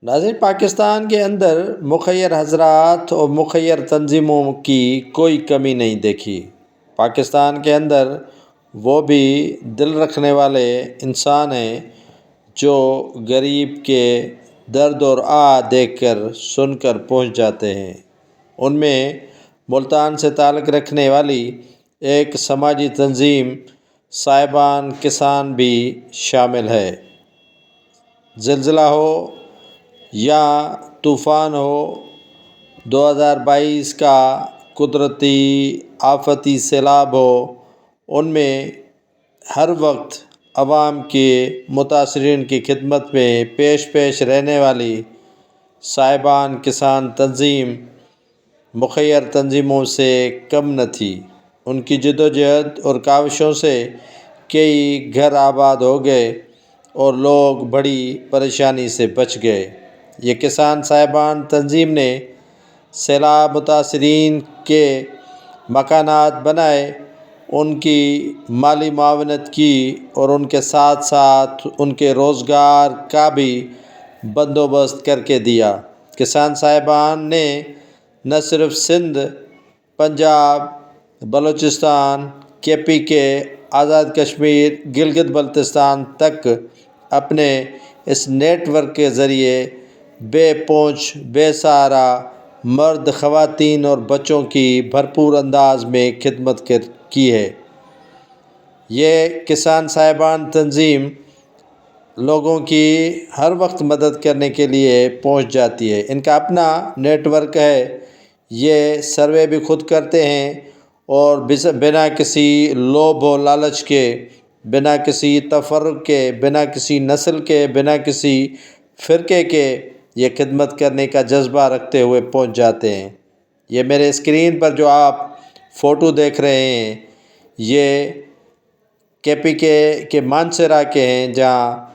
ناظرین، پاکستان کے اندر مخیر حضرات اور مخیر تنظیموں کی کوئی کمی نہیں دیکھی۔ پاکستان کے اندر وہ بھی دل رکھنے والے انسان ہیں جو غریب کے درد اور آہ دیکھ کر سن کر پہنچ جاتے ہیں۔ ان میں ملتان سے تعلق رکھنے والی ایک سماجی تنظیم صاحبان کسان بھی شامل ہے۔ زلزلہ ہو یا طوفان ہو، 2022 کا قدرتی آفتی سیلاب ہو، ان میں ہر وقت عوام کے متاثرین کی خدمت میں پیش رہنے والی صاحبان کسان تنظیم مخیر تنظیموں سے کم نہ تھی۔ ان کی جدوجہد اور کاوشوں سے کئی گھر آباد ہو گئے اور لوگ بڑی پریشانی سے بچ گئے۔ یہ کسان صاحبان تنظیم نے سیلاب متاثرین کے مکانات بنائے، ان کی مالی معاونت کی اور ان کے ساتھ ساتھ ان کے روزگار کا بھی بندوبست کر کے دیا۔ کسان صاحبان نے نہ صرف سندھ، پنجاب، بلوچستان، KPK، آزاد کشمیر، گلگت بلتستان تک اپنے اس نیٹ ورک کے ذریعے بے پونچھ، بے سہارا مرد، خواتین اور بچوں کی بھرپور انداز میں خدمت کی ہے۔ یہ کسان صاحبان تنظیم لوگوں کی ہر وقت مدد کرنے کے لیے پہنچ جاتی ہے۔ ان کا اپنا نیٹ ورک ہے۔ یہ سروے بھی خود کرتے ہیں اور بنا کسی لوبھ و لالچ کے، بنا کسی تفرق کے، بنا کسی نسل کے، بنا کسی فرقے کے یہ خدمت کرنے کا جذبہ رکھتے ہوئے پہنچ جاتے ہیں۔ یہ میرے اسکرین پر جو آپ فوٹو دیکھ رہے ہیں، یہ KPK کے مانسہرہ کے ہیں، جہاں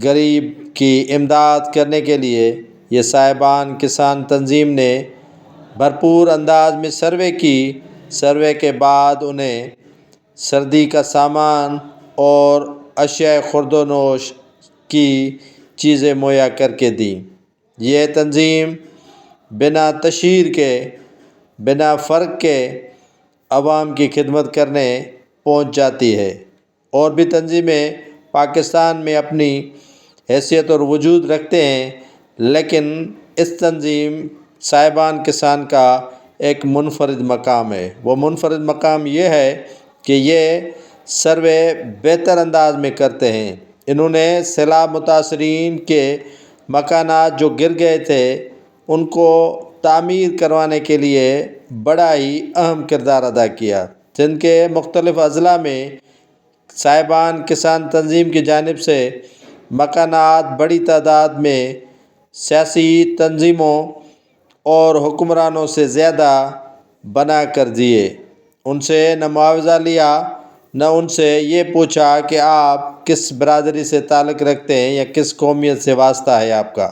غریب کی امداد کرنے کے لیے یہ صاحبان کسان تنظیم نے بھرپور انداز میں سروے کی۔ سروے کے بعد انہیں سردی کا سامان اور اشیاء خورد و نوش کی چیزیں مہیا کر کے دیں۔ یہ تنظیم بنا تشہیر کے، بنا فرق کے عوام کی خدمت کرنے پہنچ جاتی ہے۔ اور بھی تنظیمیں پاکستان میں اپنی حیثیت اور وجود رکھتے ہیں، لیکن اس تنظیم صاحبان کسان کا ایک منفرد مقام ہے۔ وہ منفرد مقام یہ ہے کہ یہ سروے بہتر انداز میں کرتے ہیں۔ انہوں نے سیلاب متاثرین کے مکانات جو گر گئے تھے، ان کو تعمیر کروانے کے لیے بڑا ہی اہم کردار ادا کیا۔ سندھ کے مختلف اضلاع میں صاحبان کسان تنظیم کی جانب سے مکانات بڑی تعداد میں سیاسی تنظیموں اور حکمرانوں سے زیادہ بنا کر دیے۔ ان سے نہ معاوضہ لیا، نہ ان سے یہ پوچھا کہ آپ کس برادری سے تعلق رکھتے ہیں یا کس قومیت سے واسطہ ہے آپ کا۔